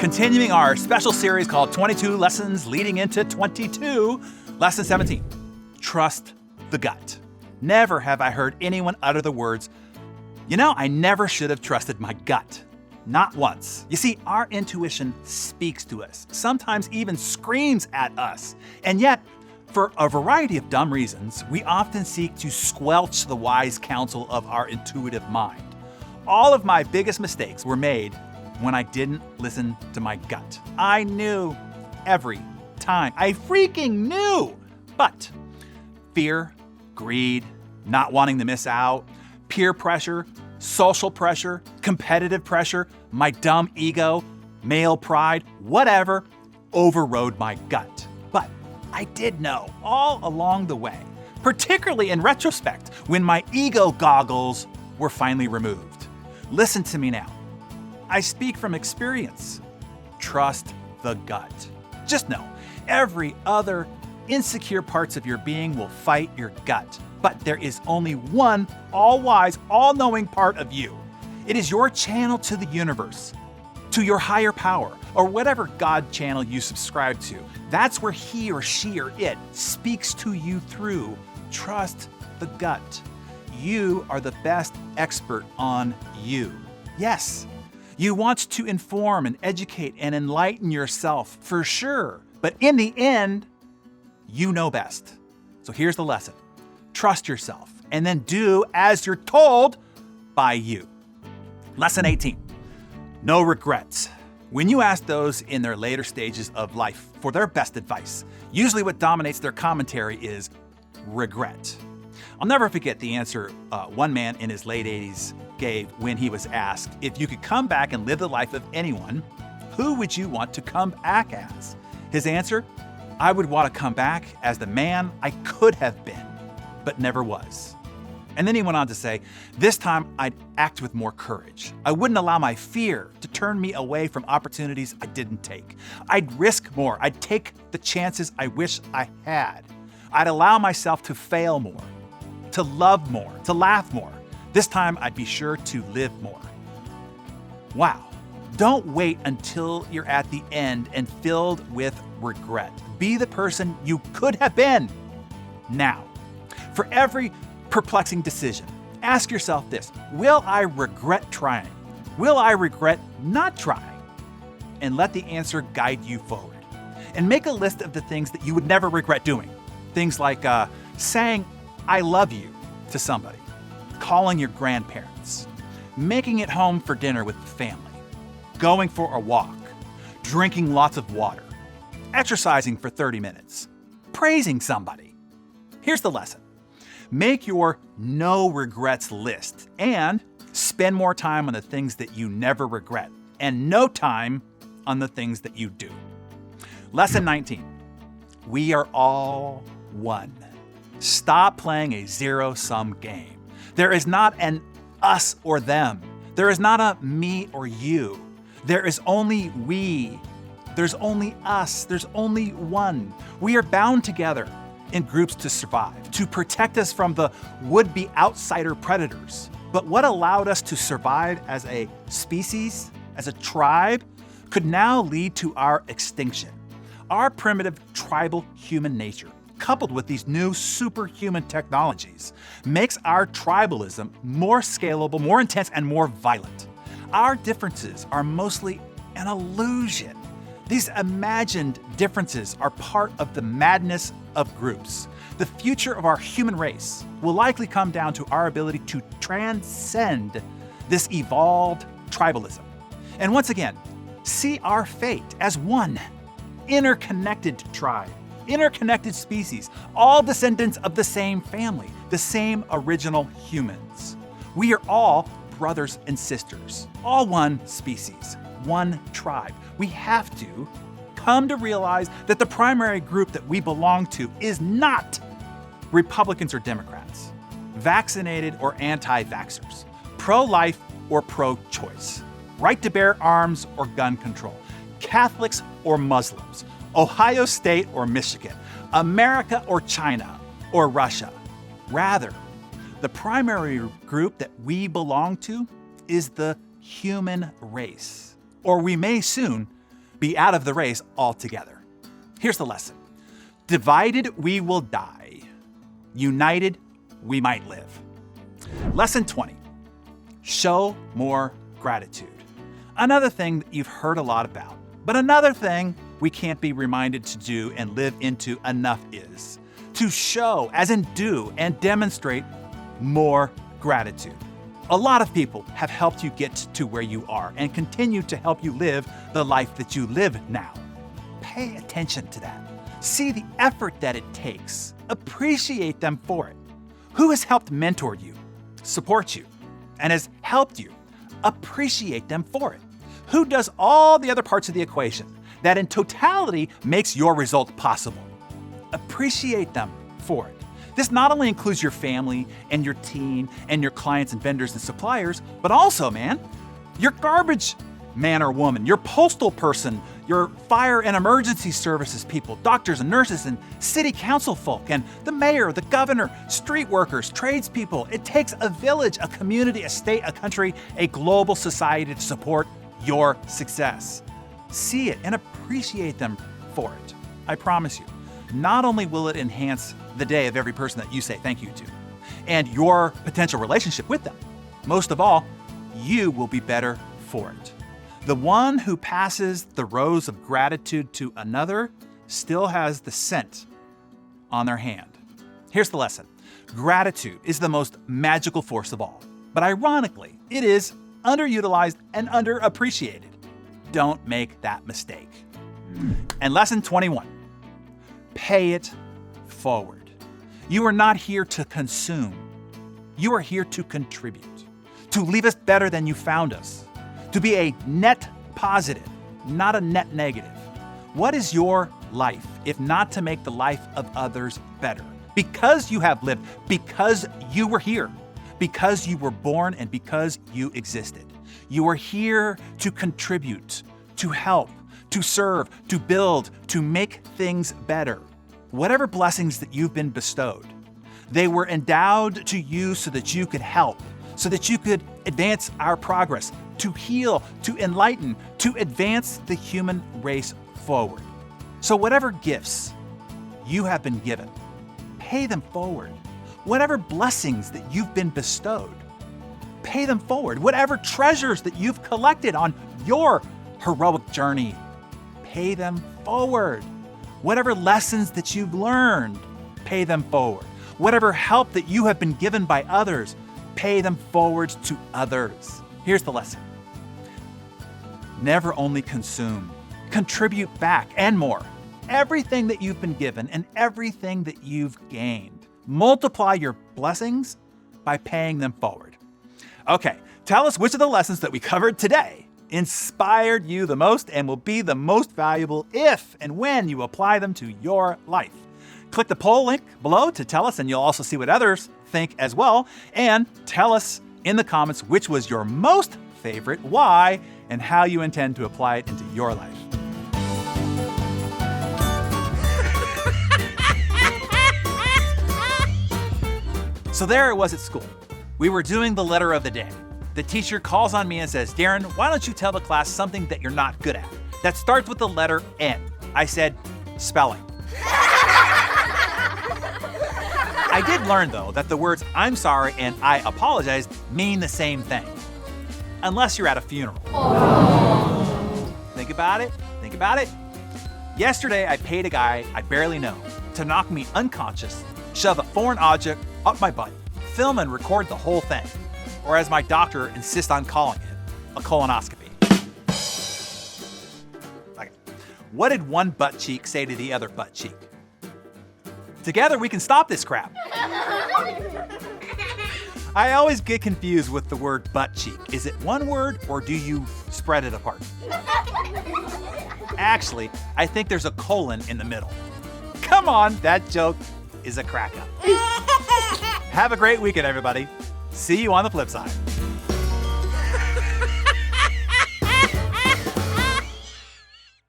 Continuing our special series called 22 Lessons Leading into 22, Lesson 17, Trust the Gut. Never have I heard anyone utter the words, I never should have trusted my gut. Not once. You see, our intuition speaks to us, sometimes even screams at us. And yet, for a variety of dumb reasons, we often seek to squelch the wise counsel of our intuitive mind. All of my biggest mistakes were made when I didn't listen to my gut. I knew every time. I freaking knew! But fear, greed, not wanting to miss out, peer pressure, social pressure, competitive pressure, my dumb ego, male pride, whatever, overrode my gut. But I did know all along the way, particularly in retrospect, when my ego goggles were finally removed. Listen to me now. I speak from experience. Trust the gut. Just know, every other insecure parts of your being will fight your gut. But there is only one all-wise, all-knowing part of you. It is your channel to the universe, to your higher power, or whatever God channel you subscribe to. That's where he or she or it speaks to you through. Trust the gut. You are the best expert on you. Yes, you want to inform and educate and enlighten yourself for sure. But in the end, you know best. So here's the lesson. Trust yourself and then do as you're told by you. Lesson 18. No regrets. When you ask those in their later stages of life for their best advice, usually what dominates their commentary is regret. I'll never forget the answer one man in his late 80s gave when he was asked, if you could come back and live the life of anyone, who would you want to come back as? His answer, I would want to come back as the man I could have been, but never was. And then he went on to say, this time I'd act with more courage. I wouldn't allow my fear to turn me away from opportunities I didn't take. I'd risk more. I'd take the chances I wish I had. I'd allow myself to fail more, to love more, to laugh more. This time I'd be sure to live more. Wow. Don't wait until you're at the end and filled with regret. Be the person you could have been now. For every perplexing decision, ask yourself this: will I regret trying? Will I regret not trying? And let the answer guide you forward. And make a list of the things that you would never regret doing. Things like saying, I love you to somebody, calling your grandparents, making it home for dinner with the family, going for a walk, drinking lots of water, exercising for 30 minutes, praising somebody. Here's the lesson. Make your no regrets list and spend more time on the things that you never regret and no time on the things that you do. Lesson 19. We are all one. Stop playing a zero-sum game. There is not an us or them. There is not a me or you. There is only we. There's only us. There's only one. We are bound together in groups to survive, to protect us from the would-be outsider predators. But what allowed us to survive as a species, as a tribe, could now lead to our extinction. Our primitive tribal human nature, coupled with these new superhuman technologies, makes our tribalism more scalable, more intense, and more violent. Our differences are mostly an illusion. These imagined differences are part of the madness of groups. The future of our human race will likely come down to our ability to transcend this evolved tribalism. And once again, see our fate as one interconnected tribe, interconnected species, all descendants of the same family, the same original humans. We are all brothers and sisters, all one species, one tribe. We have to come to realize that the primary group that we belong to is not Republicans or Democrats, vaccinated or anti-vaxxers, pro-life or pro-choice, right to bear arms or gun control, Catholics or Muslims, Ohio State or Michigan, America or China or Russia. Rather, the primary group that we belong to is the human race, or we may soon be out of the race altogether. Here's the lesson. Divided, we will die. United, we might live. Lesson 20. Show more gratitude. Another thing that you've heard a lot about, but another thing we can't be reminded to do and live into enough is to show, as in do, and demonstrate more gratitude. A lot of people have helped you get to where you are and continue to help you live the life that you live now. Pay attention to that. See the effort that it takes. Appreciate them for it. Who has helped mentor you, support you, and has helped you? Appreciate them for it. Who does all the other parts of the equation that in totality makes your result possible? Appreciate them for it. This not only includes your family and your team and your clients and vendors and suppliers, but also, your garbage man or woman, your postal person, your fire and emergency services people, doctors and nurses and city council folk, and the mayor, the governor, street workers, tradespeople. It takes a village, a community, a state, a country, a global society to support your success. See it and appreciate them for it. I promise you, not only will it enhance the day of every person that you say thank you to, and your potential relationship with them, most of all, you will be better for it. The one who passes the rose of gratitude to another still has the scent on their hand. Here's the lesson. Gratitude is the most magical force of all, but ironically, it is underutilized and underappreciated. Don't make that mistake. And lesson 21, pay it forward. You are not here to consume. You are here to contribute, to leave us better than you found us, to be a net positive, not a net negative. What is your life if not to make the life of others better? Because you have lived, because you were here, because you were born, and because you existed. You are here to contribute, to help, to serve, to build, to make things better. Whatever blessings that you've been bestowed, they were endowed to you so that you could help, so that you could advance our progress, to heal, to enlighten, to advance the human race forward. So whatever gifts you have been given, pay them forward. Whatever blessings that you've been bestowed, pay them forward. Whatever treasures that you've collected on your heroic journey, pay them forward. Whatever lessons that you've learned, pay them forward. Whatever help that you have been given by others, pay them forward to others. Here's the lesson. Never only consume, contribute back and more. Everything that you've been given and everything that you've gained. Multiply your blessings by paying them forward. Okay, tell us which of the lessons that we covered today inspired you the most and will be the most valuable if and when you apply them to your life. Click the poll link below to tell us, and you'll also see what others think as well. And tell us in the comments which was your most favorite, why, and how you intend to apply it into your life. So there it was at school. We were doing the letter of the day. The teacher calls on me and says, Darren, why don't you tell the class something that you're not good at, that starts with the letter N? I said, spelling. I did learn, though, that the words I'm sorry and I apologize mean the same thing. Unless you're at a funeral. Think about it. Yesterday, I paid a guy I barely know to knock me unconscious, shove a foreign object up my butt, film and record the whole thing. Or as my doctor insists on calling it, a colonoscopy. Okay. What did one butt cheek say to the other butt cheek? Together we can stop this crap. I always get confused with the word butt cheek. Is it one word or do you spread it apart? Actually, I think there's a colon in the middle. Come on, that joke is a crack up. Have a great weekend, everybody. See you on the flip side.